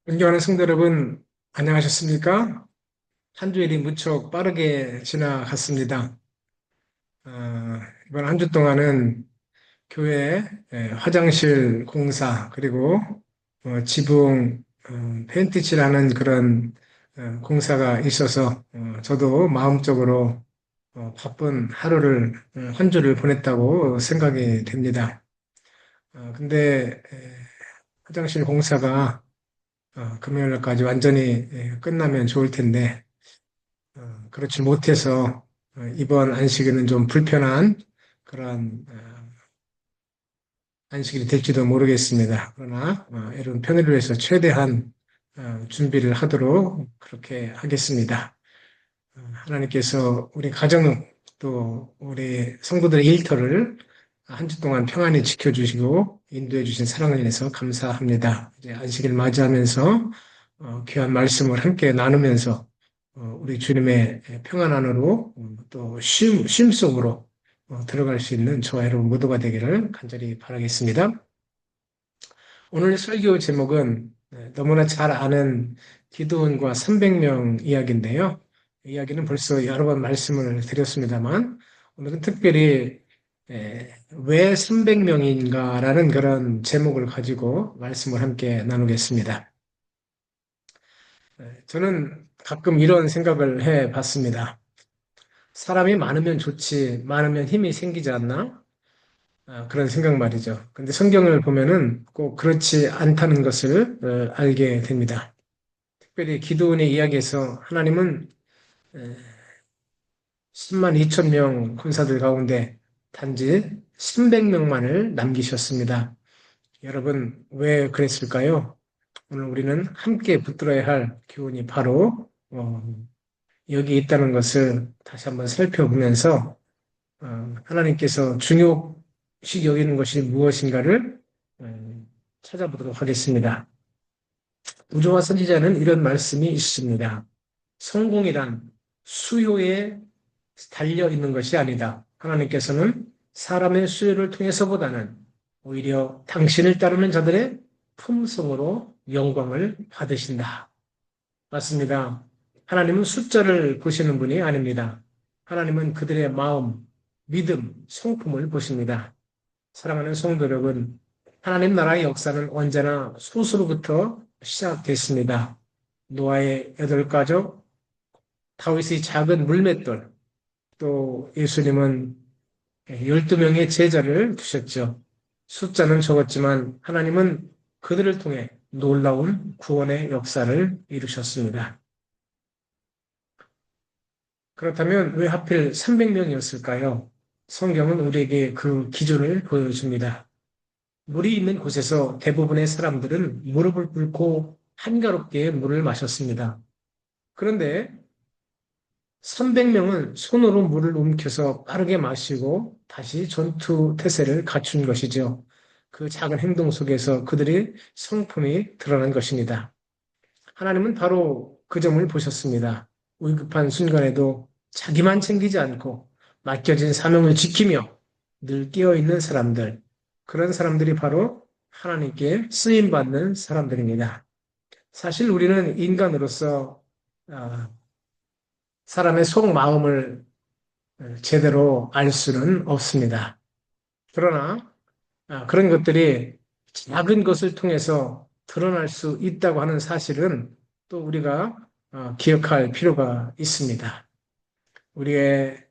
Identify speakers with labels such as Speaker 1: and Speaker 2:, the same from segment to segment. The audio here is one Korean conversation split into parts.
Speaker 1: 존경하는 성도 여러분, 안녕하셨습니까? 한 주일이 무척 빠르게 지나갔습니다. 이번 한 주 동안은 교회 화장실 공사, 그리고 지붕 페인트 칠하는 그런 공사가 있어서 저도 마음적으로 바쁜 하루를, 한 주를 보냈다고 생각이 됩니다. 근데 화장실 공사가 금요일 날까지 완전히 끝나면 좋을 텐데, 그렇지 못해서 이번 안식일은 좀 불편한 그런 안식일이 될지도 모르겠습니다. 그러나 여러분 편의를 위해서 최대한 준비를 하도록 그렇게 하겠습니다. 하나님께서 우리 가정 또 우리 성도들의 일터를 한 주 동안 평안히 지켜주시고 인도해 주신 사랑을 인해서 감사합니다. 이제 안식일 맞이하면서 귀한 말씀을 함께 나누면서 우리 주님의 평안 안으로 또 쉼 속으로 들어갈 수 있는 저와 여러분 모두가 되기를 간절히 바라겠습니다. 오늘 설교 제목은 너무나 잘 아는 기드온과 300명 이야기인데요. 이 이야기는 벌써 여러 번 말씀을 드렸습니다만 오늘은 특별히 왜 300명인가라는 그런 제목을 가지고 말씀을 함께 나누겠습니다. 저는 가끔 이런 생각을 해 봤습니다. 사람이 많으면 좋지, 많으면 힘이 생기지 않나? 그런 생각 말이죠. 근데 성경을 보면은 꼭 그렇지 않다는 것을 알게 됩니다. 특별히 기드온의 이야기에서 하나님은 10만 2천 명 군사들 가운데 단지 300명만을 남기셨습니다. 여러분, 왜 그랬을까요? 오늘 우리는 함께 붙들어야 할 교훈이 바로 여기 있다는 것을 다시 한번 살펴보면서 하나님께서 중요시 여기는 것이 무엇인가를 찾아보도록 하겠습니다. 우주와 선지자는 이런 말씀이 있습니다. 성공이란 수요에 달려 있는 것이 아니다. 하나님께서는 사람의 수요를 통해서보다는 오히려 당신을 따르는 자들의 품성으로 영광을 받으신다. 맞습니다. 하나님은 숫자를 보시는 분이 아닙니다. 하나님은 그들의 마음, 믿음, 성품을 보십니다. 사랑하는 성도 여러분, 하나님 나라의 역사는 언제나 소수로부터 시작됐습니다. 노아의 8가족, 다윗의 작은 물맷돌, 또 예수님은 12명의 제자를 두셨죠. 숫자는 적었지만 하나님은 그들을 통해 놀라운 구원의 역사를 이루셨습니다. 그렇다면 왜 하필 300명이었을까요? 성경은 우리에게 그 기준을 보여줍니다. 물이 있는 곳에서 대부분의 사람들은 무릎을 꿇고 한가롭게 물을 마셨습니다. 그런데 300명은 손으로 물을 움켜서 빠르게 마시고 다시 전투 태세를 갖춘 것이죠. 그 작은 행동 속에서 그들의 성품이 드러난 것입니다. 하나님은 바로 그 점을 보셨습니다. 위급한 순간에도 자기만 챙기지 않고 맡겨진 사명을 지키며 늘 깨어있는 사람들, 그런 사람들이 바로 하나님께 쓰임받는 사람들입니다. 사실 우리는 인간으로서 아, 사람의 속마음을 제대로 알 수는 없습니다. 그러나 그런 것들이 작은 것을 통해서 드러날 수 있다고 하는 사실은 또 우리가 기억할 필요가 있습니다. 우리의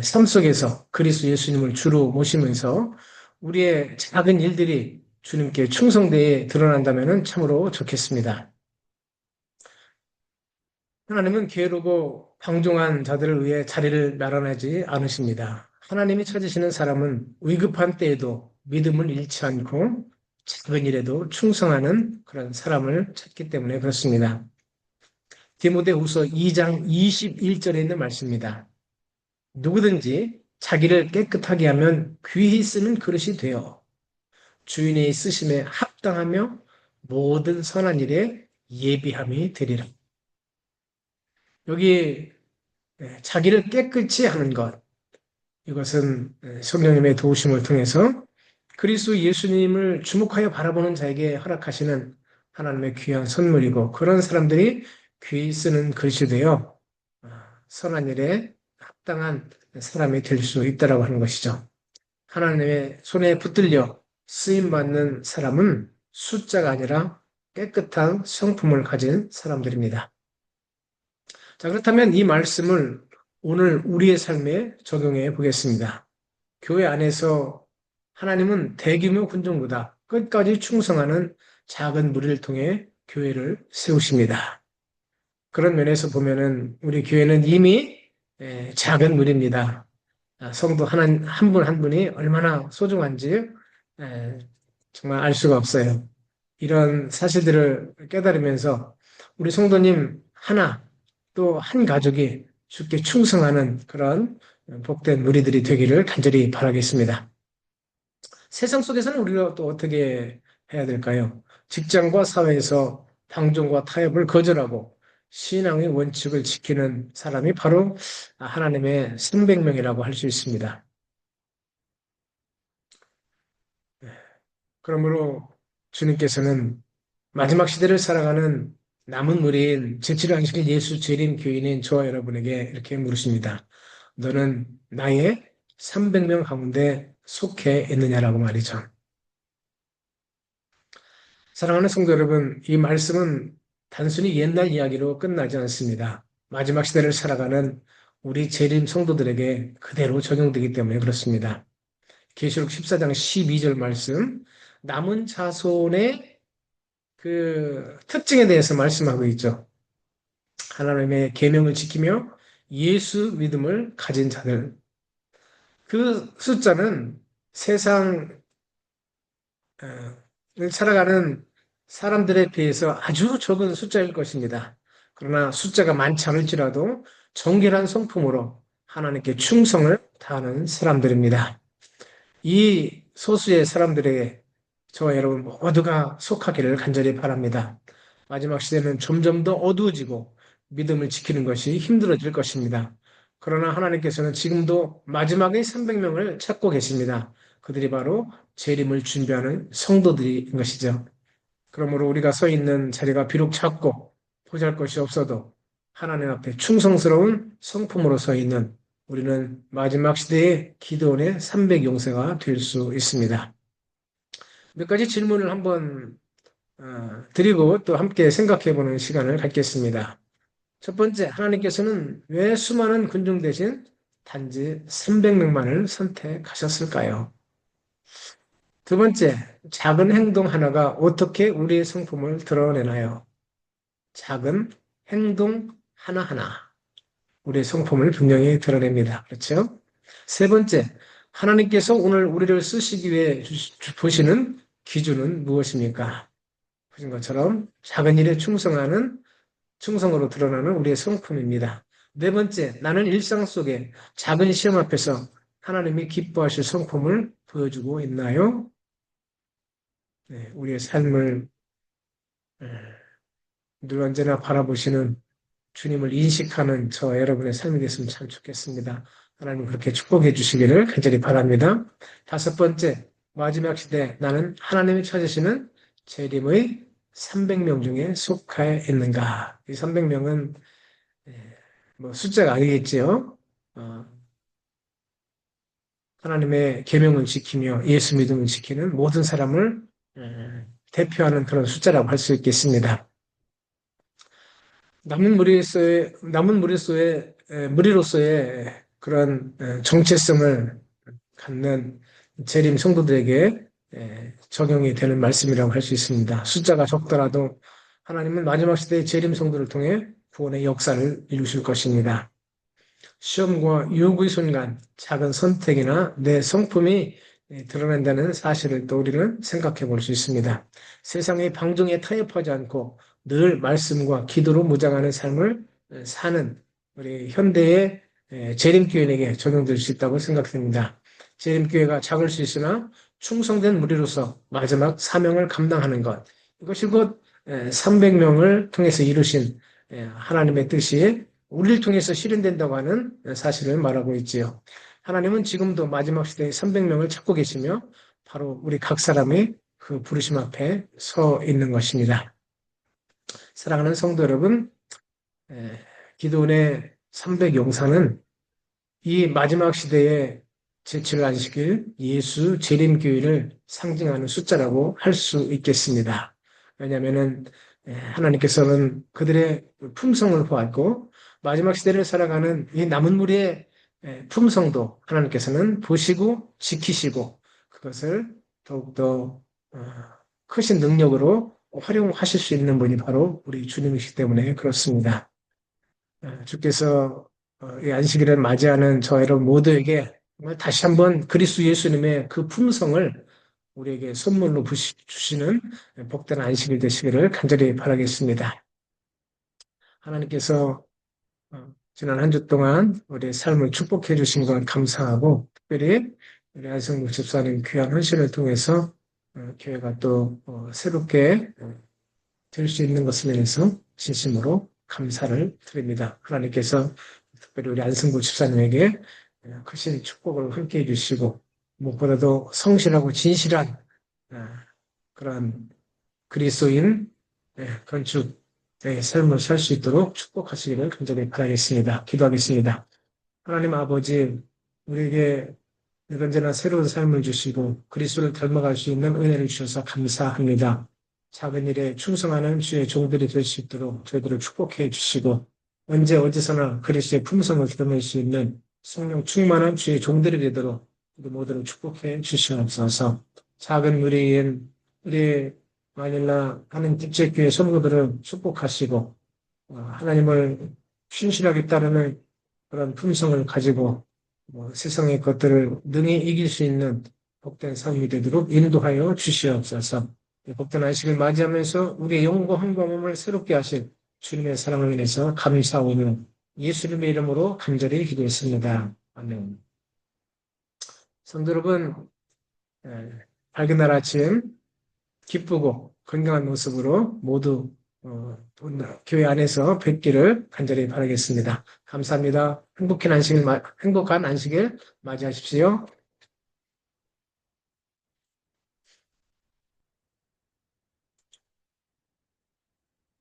Speaker 1: 삶 속에서 그리스도 예수님을 주로 모시면서 우리의 작은 일들이 주님께 충성되에 드러난다면 참으로 좋겠습니다. 하나님은 게으르고 방종한 자들을 위해 자리를 마련하지 않으십니다. 하나님이 찾으시는 사람은 위급한 때에도 믿음을 잃지 않고 작은 일에도 충성하는 그런 사람을 찾기 때문에 그렇습니다. 디모데후서 2장 21절에 있는 말씀입니다. 누구든지 자기를 깨끗하게 하면 귀히 쓰는 그릇이 되어 주인의 쓰심에 합당하며 모든 선한 일에 예비함이 되리라. 여기 자기를 깨끗이 하는 것, 이것은 성령님의 도우심을 통해서 그리스도 예수님을 주목하여 바라보는 자에게 허락하시는 하나님의 귀한 선물이고 그런 사람들이 귀 쓰는 글씨 되어 선한 일에 합당한 사람이 될 수 있다라고 하는 것이죠. 하나님의 손에 붙들려 쓰임받는 사람은 숫자가 아니라 깨끗한 성품을 가진 사람들입니다. 자, 그렇다면 이 말씀을 오늘 우리의 삶에 적용해 보겠습니다. 교회 안에서 하나님은 대규모 군정보다 끝까지 충성하는 작은 무리를 통해 교회를 세우십니다. 그런 면에서 보면은 우리 교회는 이미 작은 무리입니다. 성도 한 분 한 분이 얼마나 소중한지 정말 알 수가 없어요. 이런 사실들을 깨달으면서 우리 성도님 하나 또 한 가족이 주께 충성하는 그런 복된 무리들이 되기를 간절히 바라겠습니다. 세상 속에서는 우리가 또 어떻게 해야 될까요? 직장과 사회에서 방종과 타협을 거절하고 신앙의 원칙을 지키는 사람이 바로 하나님의 300명이라고 할 수 있습니다. 그러므로 주님께서는 마지막 시대를 살아가는 남은 무리인 제7을 안식일 예수 재림 교인인 저와 여러분에게 이렇게 물으십니다. 너는 나의 300명 가운데 속해 있느냐라고 말이죠. 사랑하는 성도 여러분, 이 말씀은 단순히 옛날 이야기로 끝나지 않습니다. 마지막 시대를 살아가는 우리 재림 성도들에게 그대로 적용되기 때문에 그렇습니다. 계시록 14장 12절 말씀, 남은 자손의 그 특징에 대해서 말씀하고 있죠. 하나님의 계명을 지키며 예수 믿음을 가진 자들. 그 숫자는 세상 살아가는 사람들에 비해서 아주 적은 숫자일 것입니다. 그러나 숫자가 많지 않을지라도 정결한 성품으로 하나님께 충성을 다하는 사람들입니다. 이 소수의 사람들에게 저와 여러분 모두가 속하기를 간절히 바랍니다. 마지막 시대는 점점 더 어두워지고 믿음을 지키는 것이 힘들어질 것입니다. 그러나 하나님께서는 지금도 마지막의 300명을 찾고 계십니다. 그들이 바로 재림을 준비하는 성도들인 것이죠. 그러므로 우리가 서 있는 자리가 비록 작고 보잘것이 없어도 하나님 앞에 충성스러운 성품으로 서 있는 우리는 마지막 시대의 기도원의 300용세가 될 수 있습니다. 몇 가지 질문을 한번 드리고 또 함께 생각해 보는 시간을 갖겠습니다. 첫 번째, 하나님께서는 왜 수많은 군중 대신 단지 300명만을 선택하셨을까요? 두 번째, 작은 행동 하나가 어떻게 우리의 성품을 드러내나요? 작은 행동 하나하나 우리의 성품을 분명히 드러냅니다. 그렇죠? 세 번째, 하나님께서 오늘 우리를 쓰시기 위해 보시는 기준은 무엇입니까? 보신 것처럼 작은 일에 충성으로 드러나는 우리의 성품입니다. 네 번째, 나는 일상 속에 작은 시험 앞에서 하나님이 기뻐하실 성품을 보여주고 있나요? 네, 우리의 삶을 늘 언제나 바라보시는 주님을 인식하는 저 여러분의 삶이 됐으면 참 좋겠습니다. 하나님 그렇게 축복해 주시기를 간절히 바랍니다. 다섯 번째, 마지막 시대 나는 하나님이 찾으시는 재림의 300명 중에 속해 있는가? 이 300명은 뭐 숫자가 아니겠지요. 하나님의 계명을 지키며 예수 믿음을 지키는 모든 사람을 대표하는 그런 숫자라고 할 수 있겠습니다. 무리로서의 그런 정체성을 갖는 재림 성도들에게 적용이 되는 말씀이라고 할 수 있습니다. 숫자가 적더라도 하나님은 마지막 시대의 재림 성도를 통해 구원의 역사를 이루실 것입니다. 시험과 유혹의 순간 작은 선택이나 내 성품이 드러난다는 사실을 또 우리는 생각해 볼 수 있습니다. 세상의 방종에 타협하지 않고 늘 말씀과 기도로 무장하는 삶을 사는 우리 현대의 재림교인에게 적용될 수 있다고 생각됩니다. 재림교회가 작을 수 있으나 충성된 무리로서 마지막 사명을 감당하는 것, 이것이 곧 300명을 통해서 이루신 하나님의 뜻이 우리를 통해서 실현된다고 하는 사실을 말하고 있지요. 하나님은 지금도 마지막 시대에 300명을 찾고 계시며 바로 우리 각 사람이 그 부르심 앞에 서 있는 것입니다. 사랑하는 성도 여러분, 에, 기도원의 300용사는 이 마지막 시대의 제7 안식일 예수 재림교회를 상징하는 숫자라고 할 수 있겠습니다. 왜냐하면 하나님께서는 그들의 품성을 보았고 마지막 시대를 살아가는 이 남은 무리의 품성도 하나님께서는 보시고 지키시고 그것을 더욱더 크신 능력으로 활용하실 수 있는 분이 바로 우리 주님이시기 때문에 그렇습니다. 주께서 이 안식일을 맞이하는 저 여러분 모두에게 정말 다시 한번 그리스도 예수님의 그 품성을 우리에게 선물로 주시는 복된 안식일 되시기를 간절히 바라겠습니다. 하나님께서 지난 한 주 동안 우리의 삶을 축복해 주신 것 감사하고 특별히 우리 안성국 집사님 귀한 헌신을 통해서 교회가 또 새롭게 될 수 있는 것을 위해서 진심으로 감사를 드립니다. 하나님께서 특별히 우리 안승구 집사님에게 크신 축복을 함께 해주시고 무엇보다도 성실하고 진실한 그런 그리스도인 건축의 삶을 살 수 있도록 축복하시기를 간절히 바라겠습니다. 기도하겠습니다. 하나님 아버지, 우리에게 언제나 새로운 삶을 주시고 그리스도를 닮아갈 수 있는 은혜를 주셔서 감사합니다. 작은 일에 충성하는 주의 종들이 될 수 있도록 저희들을 축복해 주시고 언제 어디서나 그리스도의 품성을 드러낼 수 있는 성령 충만한 주의 종들이 되도록 우리 모두를 축복해 주시옵소서. 작은 우리 마닐라 하는 국제교회 성도들을 축복하시고 하나님을 신실하게 따르는 그런 품성을 가지고 세상의 것들을 능히 이길 수 있는 복된 삶이 되도록 인도하여 주시옵소서. 복된 안식을 맞이하면서 우리의 영과 혼과 몸을 새롭게 하실 주님의 사랑을 인해서 감사오며 예수님의 이름으로 간절히 기도했습니다. 아멘. 성도 여러분, 밝은 날 아침 기쁘고 건강한 모습으로 모두 교회 안에서 뵙기를 간절히 바라겠습니다. 감사합니다. 행복한 안식일 맞이하십시오.